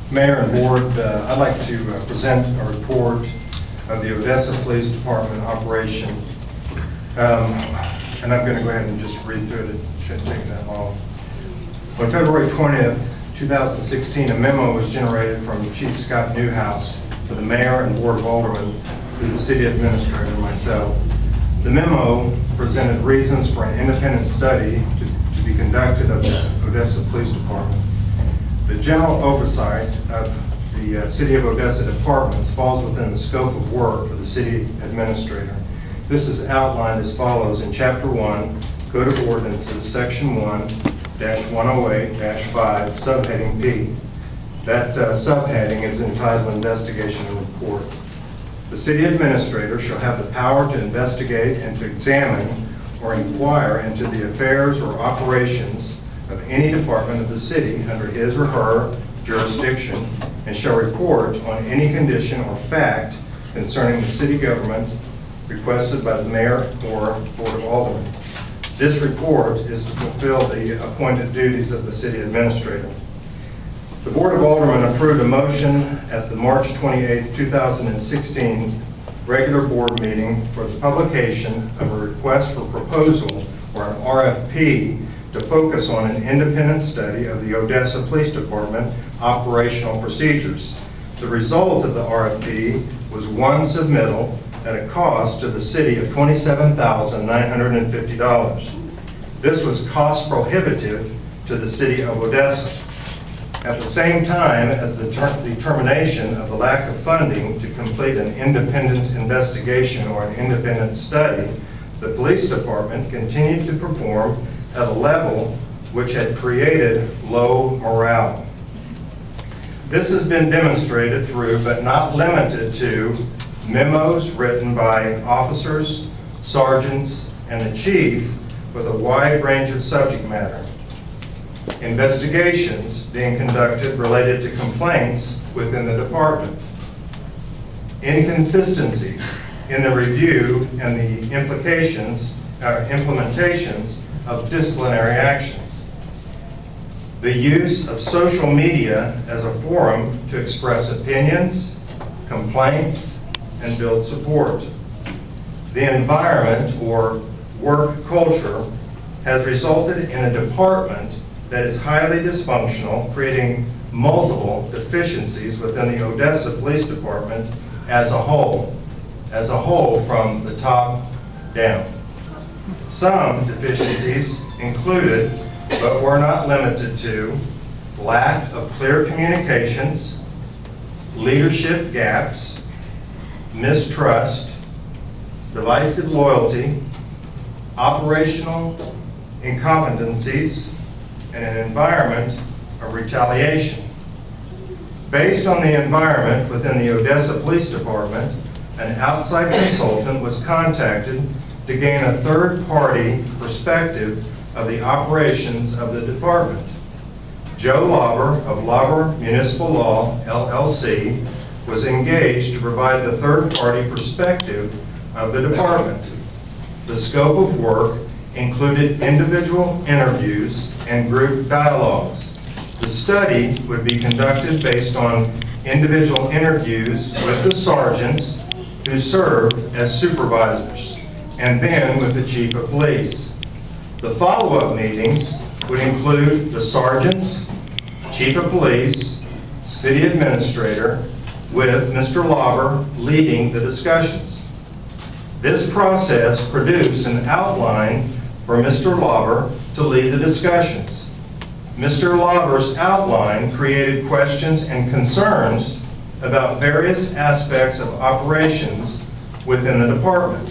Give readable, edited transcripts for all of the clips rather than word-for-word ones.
Mayor and Board, I'd like to present a report of the Odessa Police Department operation. And I'm going to go ahead and just read through it. It shouldn't take that long. On February 20th, 2016, a memo was generated from Chief Scott Newhouse to the Mayor and Board of Aldermen, to the City Administrator and myself. The memo presented reasons for an independent study to be conducted of the Odessa Police Department. The general oversight of the City of Odessa departments falls within the scope of work for the City Administrator. This is outlined as follows in Chapter 1, Code of Ordinances, Section 1-108-5, Subheading P. That subheading is entitled Investigation and Report. The City Administrator shall have the power to investigate and to examine or inquire into the affairs or operations of any department of the city under his or her jurisdiction, and shall report on any condition or fact concerning the city government requested by the Mayor or Board of Aldermen. This report is to fulfill the appointed duties of the City Administrator. The Board of Aldermen approved a motion at the March 28, 2016 regular board meeting for the publication of a request for proposal, or an RFP, to focus on an independent study of the Odessa Police Department operational procedures. The result of the RFP was one submittal at a cost to the city of $27,950. This was cost prohibitive to the City of Odessa. At the same time as the determination of the lack of funding to complete an independent investigation or an independent study, the police department continued to perform at a level which had created low morale. This has been demonstrated through, but not limited to, memos written by officers, sergeants, and the chief with a wide range of subject matter. Investigations being conducted related to complaints within the department. Inconsistencies in the review and the implementations of disciplinary actions. The use of social media as a forum to express opinions, complaints, and build support. The environment or work culture has resulted in a department that is highly dysfunctional, creating multiple deficiencies within the Odessa Police Department as a whole from the top down. Some deficiencies included, but were not limited to, lack of clear communications, leadership gaps, mistrust, divisive loyalty, operational incompetencies, and an environment of retaliation. Based on the environment within the Odessa Police Department, an outside consultant was contacted to gain a third-party perspective of the operations of the department. Joe Lauber of Lauber Municipal Law, LLC, was engaged to provide the third-party perspective of the department. The scope of work included individual interviews and group dialogues. The study would be conducted based on individual interviews with the sergeants who served as supervisors, and then with the chief of police. The follow-up meetings would include the sergeants, chief of police, city administrator, with Mr. Lauber leading the discussions. This process produced an outline for Mr. Lauber to lead the discussions. Mr. Lauber's outline created questions and concerns about various aspects of operations within the department.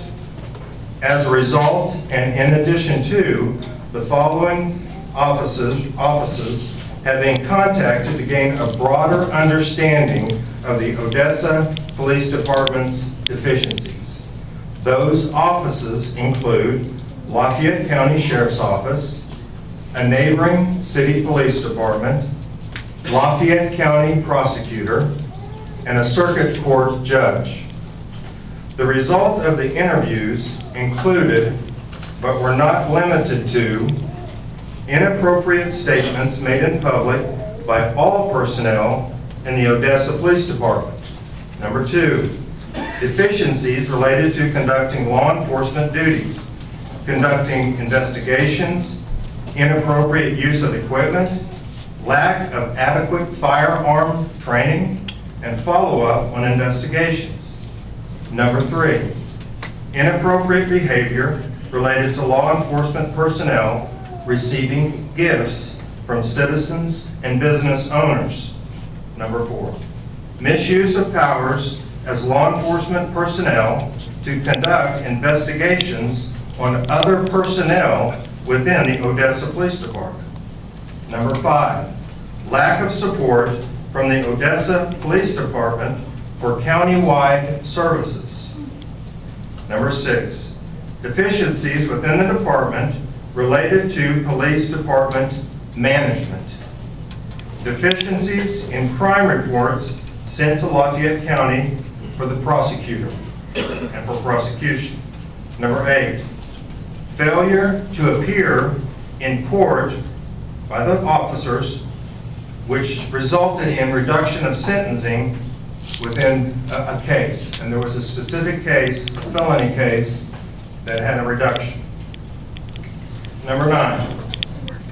As a result, and in addition to, the following offices have been contacted to gain a broader understanding of the Odessa Police Department's deficiencies. Those offices include Lafayette County Sheriff's Office, a neighboring city police department, Lafayette County Prosecutor, and a circuit court judge. The result of the interviews included, but were not limited to, inappropriate statements made in public by all personnel in the Odessa Police Department. Number 2, deficiencies related to conducting law enforcement duties, conducting investigations, inappropriate use of equipment, lack of adequate firearm training, and follow-up on investigations. Number 3, inappropriate behavior related to law enforcement personnel receiving gifts from citizens and business owners. Number 4, misuse of powers as law enforcement personnel to conduct investigations on other personnel within the Odessa Police Department. Number 5, lack of support from the Odessa Police Department for county-wide services. Number 6, deficiencies within the department related to police department management. Deficiencies in crime reports sent to Lafayette County for the prosecutor and for prosecution. Number 8, failure to appear in court by the officers, which resulted in reduction of sentencing within a case. And there was a specific case, a felony case, that had a reduction. Number 9,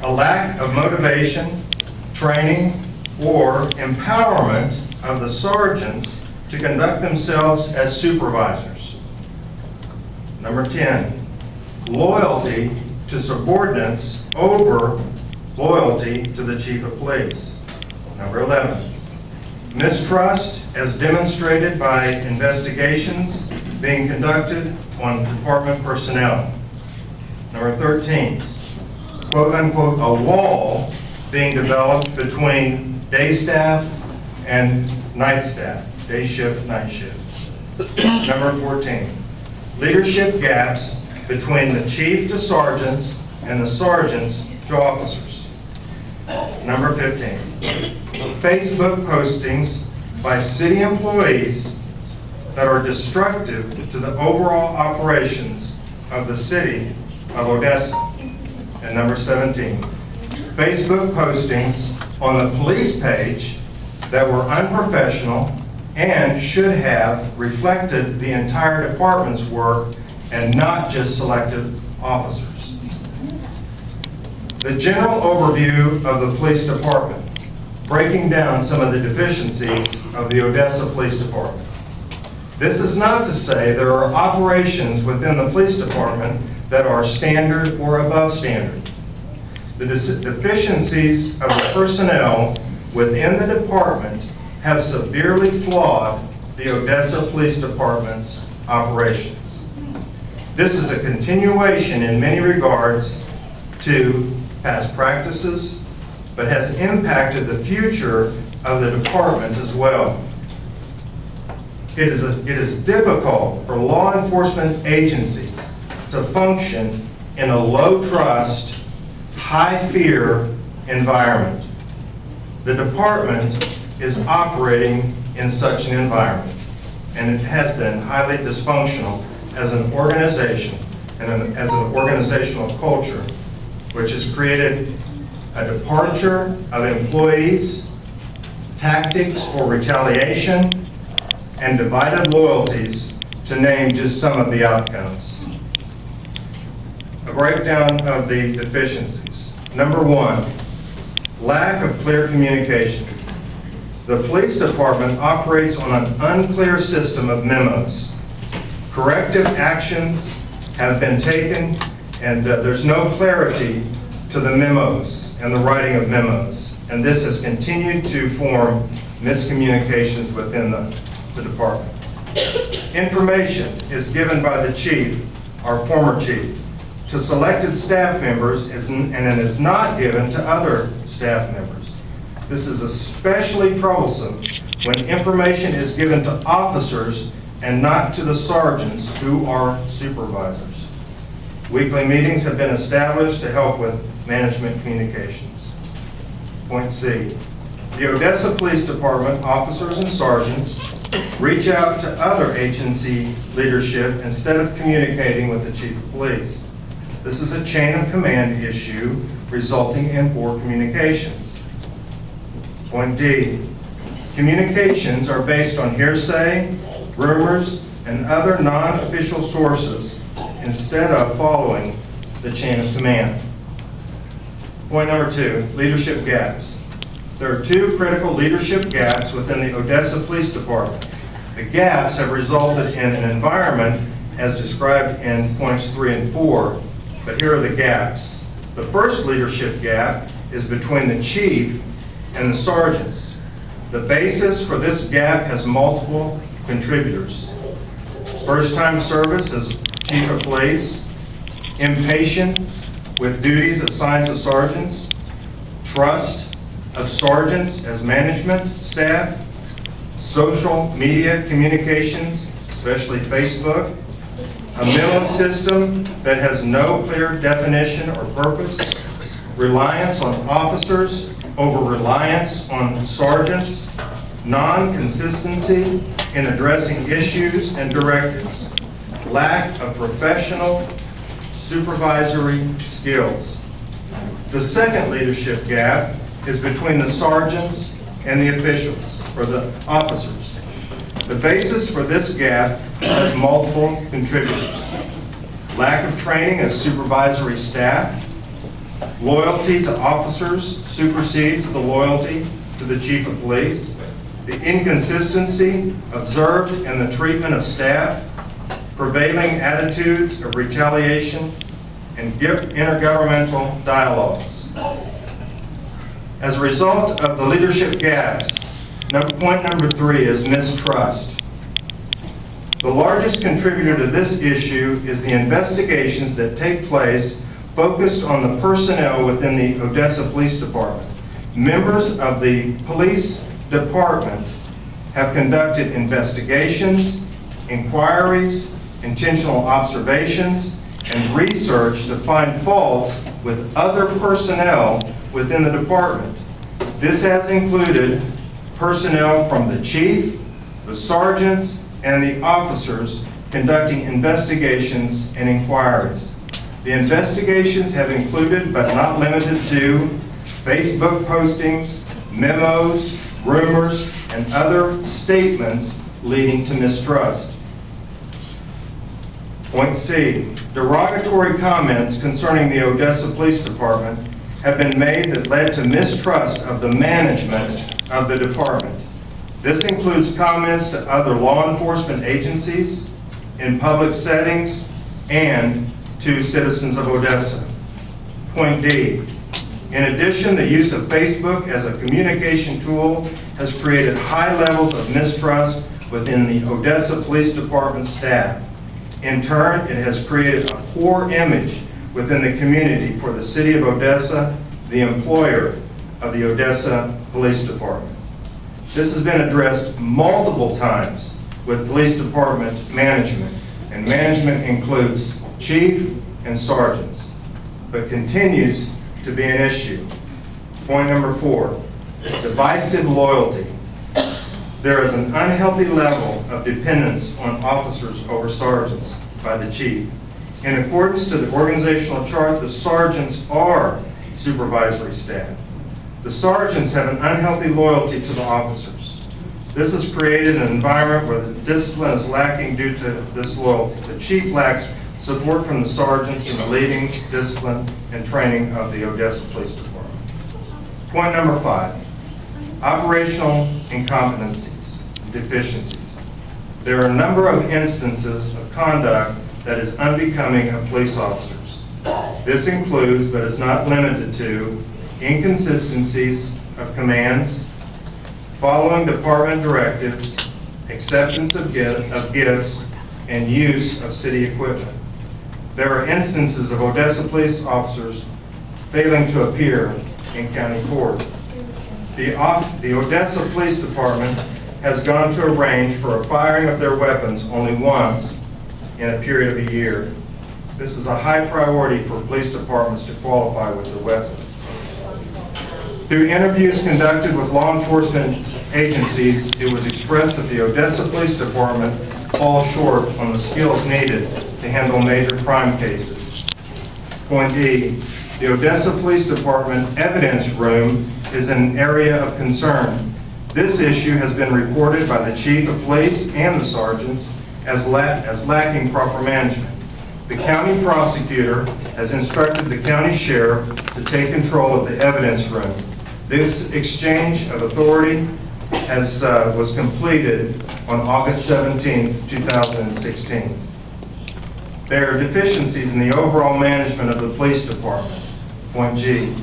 a lack of motivation, training, or empowerment of the sergeants to conduct themselves as supervisors. Number 10, loyalty to subordinates over loyalty to the chief of police. Number 11, mistrust as demonstrated by investigations being conducted on department personnel. Number 13, quote unquote, a wall being developed between day staff and night staff, day shift, night shift. Number 14, leadership gaps between the chief to sergeants and the sergeants to officers. Number 15, Facebook postings by city employees that are destructive to the overall operations of the city of Odessa. And number 17, Facebook postings on the police page that were unprofessional and should have reflected the entire department's work and not just selected officers. The general overview of the police department, breaking down some of the deficiencies of the Odessa Police Department. This is not to say there are operations within the police department that are standard or above standard. The deficiencies of the personnel within the department have severely flawed the Odessa Police Department's operations. This is a continuation in many regards to past practices, but has impacted the future of the department as well. It is difficult for law enforcement agencies to function in a low-trust, high-fear environment. The department is operating in such an environment, and it has been highly dysfunctional as an organization and as an organizational culture, which has created a departure of employees, tactics for retaliation, and divided loyalties, to name just some of the outcomes. A breakdown of the deficiencies. Number 1, lack of clear communications. The police department operates on an unclear system of memos. Corrective actions have been taken, and there's no clarity to the memos and the writing of memos. And this has continued to form miscommunications within the department. Information is given by the chief, our former chief, to selected staff members, and it is not given to other staff members. This is especially troublesome when information is given to officers and not to the sergeants, who are supervisors. Weekly meetings have been established to help with management communications. Point C, the Odessa Police Department officers and sergeants reach out to other agency leadership instead of communicating with the chief of police. This is a chain of command issue resulting in poor communications. Point D, Communications are based on hearsay, rumors, and other non-official sources instead of following the chain of command. Point number 2, leadership gaps. There are 2 critical leadership gaps within the Odessa Police Department. The gaps have resulted in an environment as described in points 3 and 4, but here are the gaps. The first leadership gap is between the chief and the sergeants. The basis for this gap has multiple contributors. First-time service as chief of police, impatient with duties assigned to sergeants, trust of sergeants as management staff, social media communications, especially Facebook, a mental system that has no clear definition or purpose, reliance on officers over reliance on sergeants, non-consistency in addressing issues and directives, lack of professional supervisory skills. The second leadership gap is between the sergeants and the officials, or the officers. The basis for this gap has multiple contributors. Lack of training as supervisory staff, loyalty to officers supersedes the loyalty to the chief of police, the inconsistency observed in the treatment of staff, prevailing attitudes of retaliation, and intergovernmental dialogues. As a result of the leadership gaps, point number 3 is mistrust. The largest contributor to this issue is the investigations that take place focused on the personnel within the Odessa Police Department. Members of the police department have conducted investigations, inquiries, intentional observations, and research to find faults with other personnel within the department. This has included personnel from the chief, the sergeants, and the officers conducting investigations and inquiries. The investigations have included, but not limited to, Facebook postings, memos, rumors, and other statements leading to mistrust. Point C, derogatory comments concerning the Odessa Police Department have been made that led to mistrust of the management of the department. This includes comments to other law enforcement agencies, in public settings, and to citizens of Odessa. Point D, in addition, the use of Facebook as a communication tool has created high levels of mistrust within the Odessa Police Department staff. In turn, it has created a poor image within the community for the city of Odessa, the employer of the Odessa Police Department. This has been addressed multiple times with police department management, and management includes chief and sergeants, but continues to be an issue. Point number 4, divisive loyalty. There is an unhealthy level of dependence on officers over sergeants by the chief. In accordance to the organizational chart, the sergeants are supervisory staff. The sergeants have an unhealthy loyalty to the officers. This has created an environment where the discipline is lacking due to this loyalty. The chief lacks support from the sergeants in the leading, discipline, and training of the Odessa Police Department. Point number 5, operational incompetencies, deficiencies. There are a number of instances of conduct that is unbecoming of police officers. This includes, but is not limited to, inconsistencies of commands, following department directives, acceptance of gifts, and use of city equipment. There are instances of Odessa police officers failing to appear in county court. The Odessa Police Department has gone to a range for a firing of their weapons only once in a period of a year. This is a high priority for police departments to qualify with their weapons. Through interviews conducted with law enforcement agencies, it was expressed that the Odessa Police Department falls short on the skills needed to handle major crime cases. Point E, the Odessa Police Department evidence room is an area of concern. This issue has been reported by the chief of police and the sergeants as lacking proper management. The county prosecutor has instructed the county sheriff to take control of the evidence room. This exchange of authority was completed on August 17, 2016. There are deficiencies in the overall management of the police department. Point G.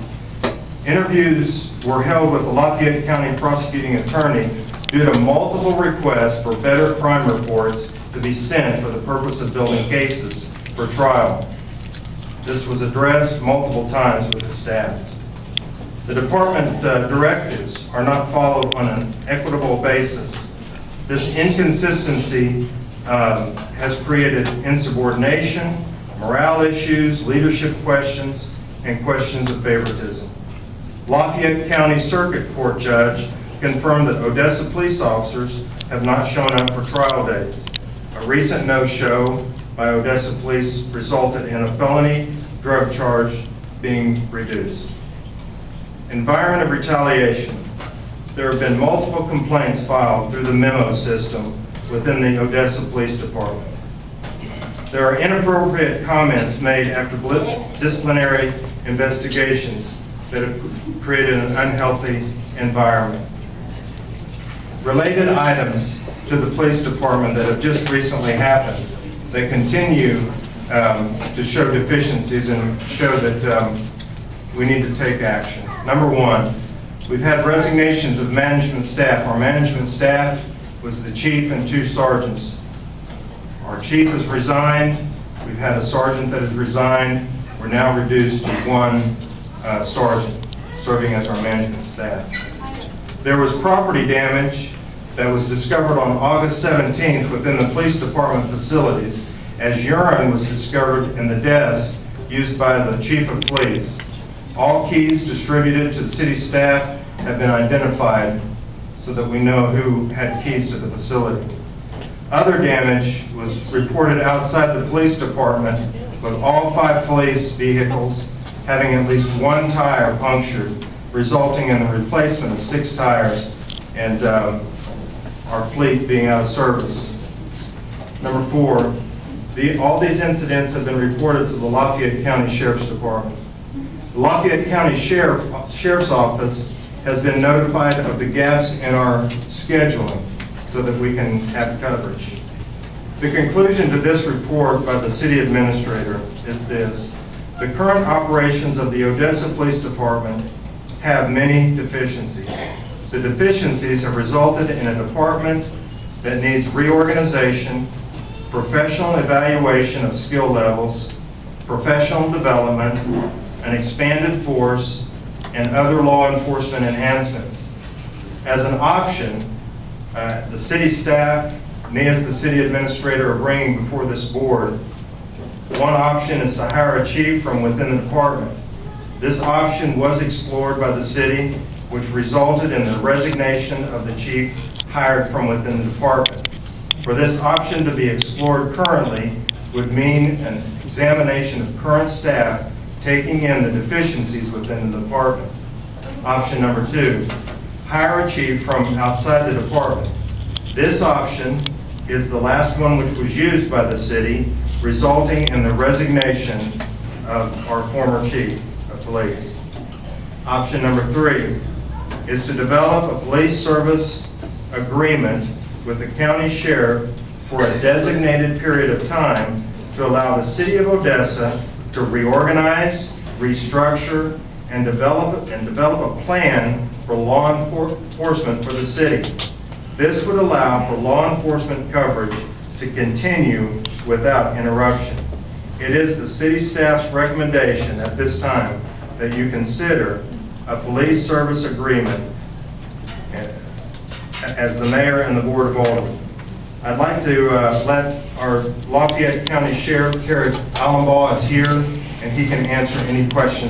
Interviews were held with the Lafayette County prosecuting attorney due to multiple requests for better crime reports to be sent for the purpose of building cases for trial. This was addressed multiple times with the staff. The department directives are not followed on an equitable basis. This inconsistency has created insubordination, morale issues, leadership questions, and questions of favoritism. Lafayette County Circuit Court judge confirmed that Odessa police officers have not shown up for trial dates. A recent no-show by Odessa police resulted in a felony drug charge being reduced. Environment of retaliation. There have been multiple complaints filed through the memo system within the Odessa Police Department. There are inappropriate comments made after disciplinary investigations that have created an unhealthy environment. Related items to the police department that have just recently happened that continue to show deficiencies and show that we need to take action. Number one, we've had resignations of management staff. Our management staff was the chief and 2 sergeants. Our chief has resigned. We've had a sergeant that has resigned. We're now reduced to 1 sergeant serving as our management staff. There was property damage that was discovered on August 17th within the police department facilities as urine was discovered in the desk used by the chief of police. All keys distributed to the city staff have been identified so that we know who had keys to the facility. Other damage was reported outside the police department with all 5 police vehicles having at least 1 tire punctured, resulting in the replacement of 6 tires and our fleet being out of service. Number 4, all these incidents have been reported to the Lafayette County Sheriff's Department. The Lafayette County Sheriff's Office has been notified of the gaps in our scheduling so that we can have coverage. The conclusion to this report by the city administrator is this: the current operations of the Odessa Police Department have many deficiencies. The deficiencies have resulted in a department that needs reorganization, professional evaluation of skill levels, professional development, an expanded force, and other law enforcement enhancements. As an option, the city staff, me as the city administrator, are bringing before this board. One option is to hire a chief from within the department. This option was explored by the city, which resulted in the resignation of the chief hired from within the department. For this option to be explored currently would mean an examination of current staff taking in the deficiencies within the department. Option number 2, hire a chief from outside the department. This option is the last one which was used by the city, resulting in the resignation of our former chief of police. Option number 3 is to develop a police service agreement with the county sheriff for a designated period of time to allow the city of Odessa to reorganize, restructure, and develop a plan for law enforcement for the city. This would allow for law enforcement coverage to continue without interruption. It is the city staff's recommendation at this time that you consider a police service agreement as the mayor and the board of aldermen. I'd like to let our Lafayette County Sheriff, Terry Allenbaugh, is here, and he can answer any questions